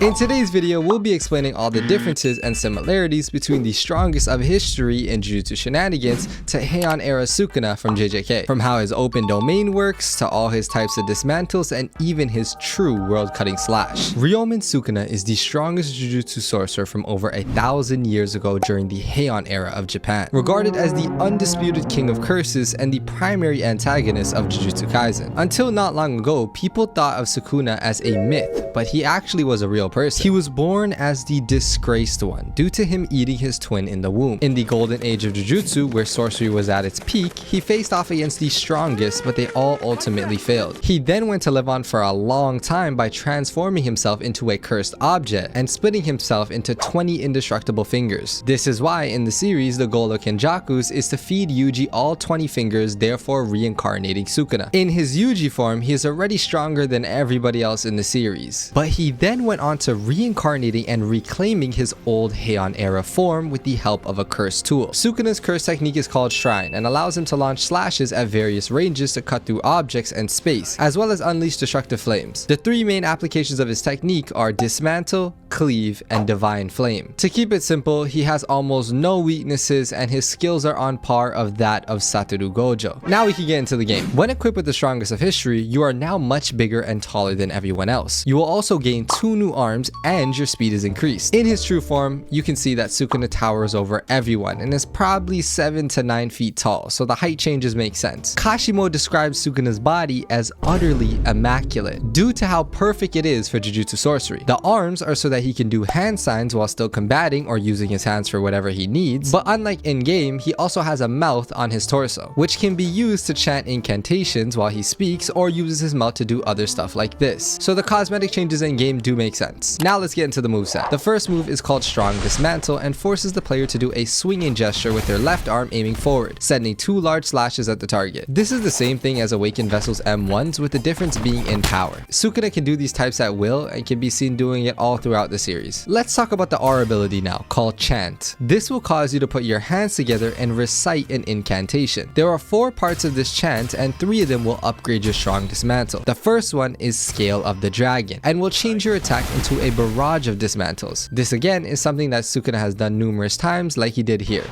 In today's video, we'll be explaining all the differences and similarities between the strongest of history in Jujutsu Shenanigans to Heian Era Sukuna from JJK. From how his open domain works, to all his types of dismantles, and even his true world-cutting slash. Heian Sukuna is the strongest Jujutsu sorcerer from over 1,000 years ago during the Heian era of Japan. Regarded as the undisputed king of curses and the primary antagonist of Jujutsu Kaisen. Until not long ago, people thought of Sukuna as a myth, but he actually was a real person. He was born as the disgraced one due to him eating his twin in the womb. In the golden age of Jujutsu, where sorcery was at its peak, he faced off against the strongest, but they all ultimately failed. He then went to live on for a long time by transforming himself into a cursed object and splitting himself into 20 indestructible fingers. This is why in the series, the goal of Kenjaku's is to feed Yuji all 20 fingers, therefore reincarnating Sukuna. In his Yuji form, he is already stronger than everybody else in the series, but he then went on to reincarnating and reclaiming his old Heian era form with the help of a curse tool. Sukuna's curse technique is called Shrine and allows him to launch slashes at various ranges to cut through objects and space, as well as unleash destructive flames. The three main applications of his technique are Dismantle, Cleave, and Divine Flame. To keep it simple, he has almost no weaknesses and his skills are on par of that of Satoru Gojo. Now we can get into the game. When equipped with the strongest of history, you are now much bigger and taller than everyone else. You will also gain 2 new arms and your speed is increased. In his true form, you can see that Sukuna towers over everyone and is probably 7 to 9 feet tall, so the height changes make sense. Kashimo describes Sukuna's body as utterly immaculate due to how perfect it is for Jujutsu sorcery. The arms are so that he can do hand signs while still combating or using his hands for whatever he needs, but unlike in-game, he also has a mouth on his torso, which can be used to chant incantations while he speaks or uses his mouth to do other stuff like this. So the cosmetic changes in-game do make sense. Now let's get into the moveset. The first move is called Strong Dismantle and forces the player to do a swinging gesture with their left arm aiming forward, sending 2 large slashes at the target. This is the same thing as Awakened Vessel's M1s, with the difference being in power. Sukuna can do these types at will and can be seen doing it all throughout the series. Let's talk about the R ability now, called Chant. This will cause you to put your hands together and recite an incantation. There are 4 parts of this chant and 3 of them will upgrade your Strong Dismantle. The first one is Scale of the Dragon and will change your attack into a barrage of dismantles. This again is something that Sukuna has done numerous times, like he did here.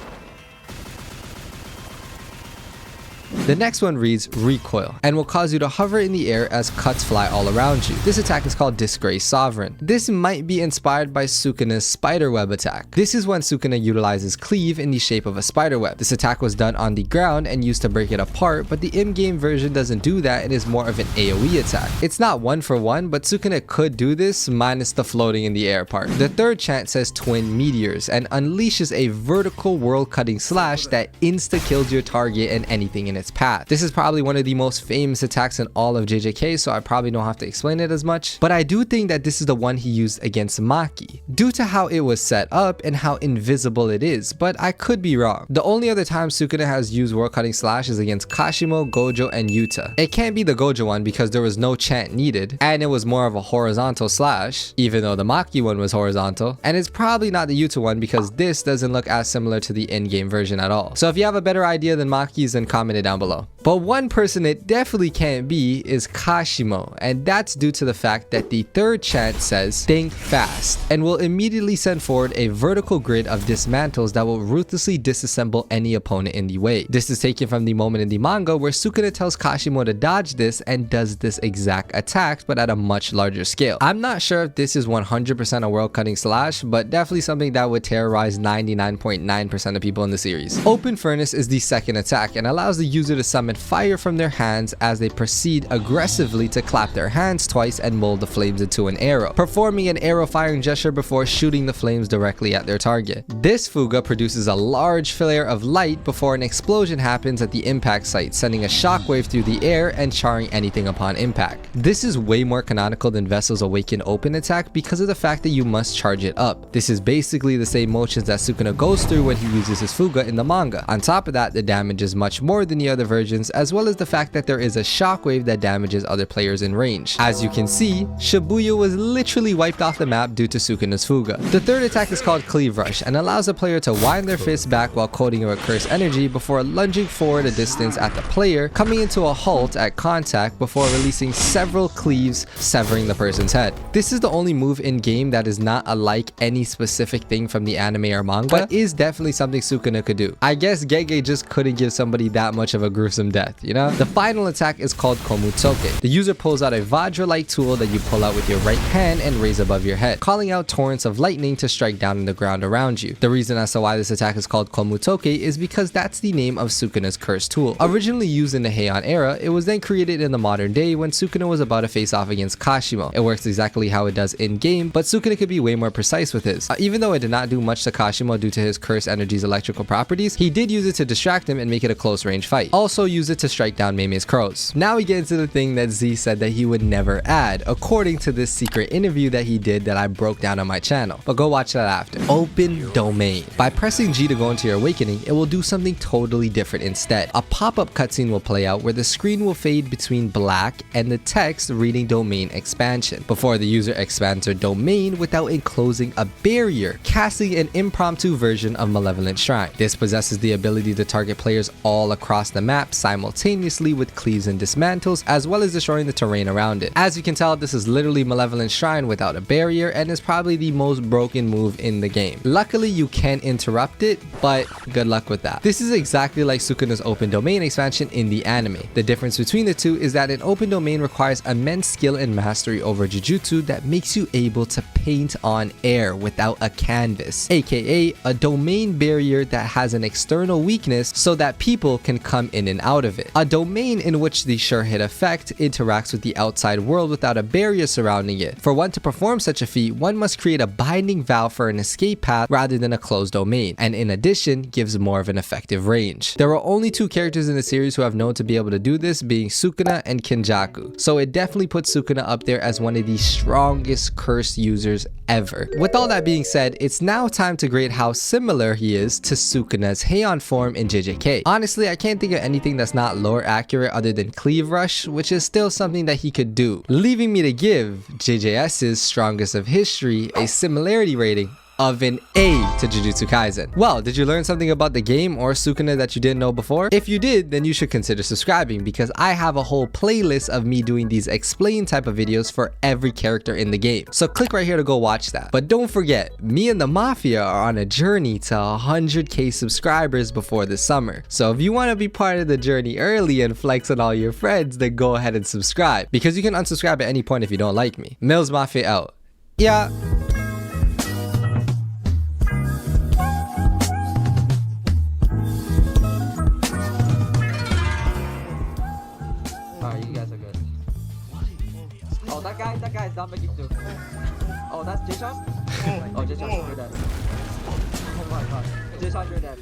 The next one reads Recoil and will cause you to hover in the air as cuts fly all around you. This attack is called Disgraced Sovereign. This might be inspired by Sukuna's spiderweb attack. This is when Sukuna utilizes Cleave in the shape of a spiderweb. This attack was done on the ground and used to break it apart, but the in-game version doesn't do that and is more of an AoE attack. It's not 1-for-1, but Sukuna could do this minus the floating in the air part. The third chant says Twin Meteors and unleashes a vertical world-cutting slash that insta-kills your target and anything in its path. This is probably one of the most famous attacks in all of JJK, so I probably don't have to explain it as much, but I do think that this is the one he used against Maki due to how it was set up and how invisible it is, but I could be wrong. The only other time Sukuna has used world cutting slash is against Kashimo, Gojo, and Yuta. It can't be the Gojo one because there was no chant needed and it was more of a horizontal slash, even though the Maki one was horizontal, and it's probably not the Yuta one because this doesn't look as similar to the in-game version at all. So if you have a better idea than Maki's, then comment it down below. But one person it definitely can't be is Kashimo, and that's due to the fact that the third chant says think fast and will immediately send forward a vertical grid of dismantles that will ruthlessly disassemble any opponent in the way. This is taken from the moment in the manga where Sukuna tells Kashimo to dodge this and does this exact attack but at a much larger scale. I'm not sure if this is 100% a world cutting slash, but definitely something that would terrorize 99.9% of people in the series. Open Furnace is the second attack and allows the user to summon fire from their hands as they proceed aggressively to clap their hands twice and mold the flames into an arrow, performing an arrow firing gesture before shooting the flames directly at their target. This Fuga produces a large flare of light before an explosion happens at the impact site, sending a shockwave through the air and charring anything upon impact. This is way more canonical than Vessel's Awakened Open attack because of the fact that you must charge it up. This is basically the same motions that Sukuna goes through when he uses his Fuga in the manga. On top of that, the damage is much more than the other versions items, as well as the fact that there is a shockwave that damages other players in range. As you can see, Shibuya was literally wiped off the map due to Sukuna's Fuga. The third attack is called Cleave Rush and allows a player to wind their fist back while quoting a curse energy before lunging forward a distance at the player, coming into a halt at contact before releasing several cleaves, severing the person's head. This is the only move in game that is not alike any specific thing from the anime or manga, but is definitely something Sukuna could do. I guess Gege just couldn't give somebody that much of a gruesome death, you know? The final attack is called Kamutoke. The user pulls out a Vajra-like tool that you pull out with your right hand and raise above your head, calling out torrents of lightning to strike down in the ground around you. The reason as to why this attack is called Kamutoke is because that's the name of Sukuna's cursed tool. Originally used in the Heian era, it was then created in the modern day when Sukuna was about to face off against Kashimo. It works exactly how it does in game, but Sukuna could be way more precise with his. Even though it did not do much to Kashimo due to his cursed energy's electrical properties, he did use it to distract him and make it a close range fight. Also use it to strike down Mei's crows. Now we get into the thing that Z said that he would never add, according to this secret interview that he did that I broke down on my channel, but go watch that after. Open domain. By pressing G to go into your awakening, it will do something totally different instead. A pop-up cutscene will play out where the screen will fade between black and the text reading domain expansion before the user expands their domain without enclosing a barrier, casting an impromptu version of Malevolent Shrine. This possesses the ability to target players all across the map simultaneously with cleaves and dismantles, as well as destroying the terrain around it. As you can tell, this is literally Malevolent Shrine without a barrier and is probably the most broken move in the game. Luckily, you can interrupt it, but good luck with that. This is exactly like Sukuna's open domain expansion in the anime. The difference between the two is that an open domain requires immense skill and mastery over Jujutsu that makes you able to paint on air without a canvas, aka a domain barrier that has an external weakness so that people can come in and out of it. A domain in which the sure hit effect interacts with the outside world without a barrier surrounding it. For one to perform such a feat, one must create a binding valve for an escape path rather than a closed domain, and in addition gives more of an effective range. There are only two characters in the series who have known to be able to do this, being Sukuna and Kenjaku, so it definitely puts Sukuna up there as one of the strongest cursed users ever. With all that being said, it's now time to grade how similar he is to Sukuna's Heian form in JJK. Honestly, I can't think of anything that's not lore accurate other than Cleave Rush, which is still something that he could do, leaving me to give JJS's Strongest of History a similarity rating of an A to Jujutsu Kaisen. Well, did you learn something about the game or Sukuna that you didn't know before? If you did, then you should consider subscribing because I have a whole playlist of me doing these explain type of videos for every character in the game. So click right here to go watch that. But don't forget, me and the Mafia are on a journey to 100k subscribers before the summer. So if you want to be part of the journey early and flex on all your friends, then go ahead and subscribe because you can unsubscribe at any point if you don't like me. Millz Mafia out. Yeah. Oh, that guy is down by too. Oh, that's J-Shot? Oh, J-Shot, you're dead. Oh my god. J-Shot, you're dead.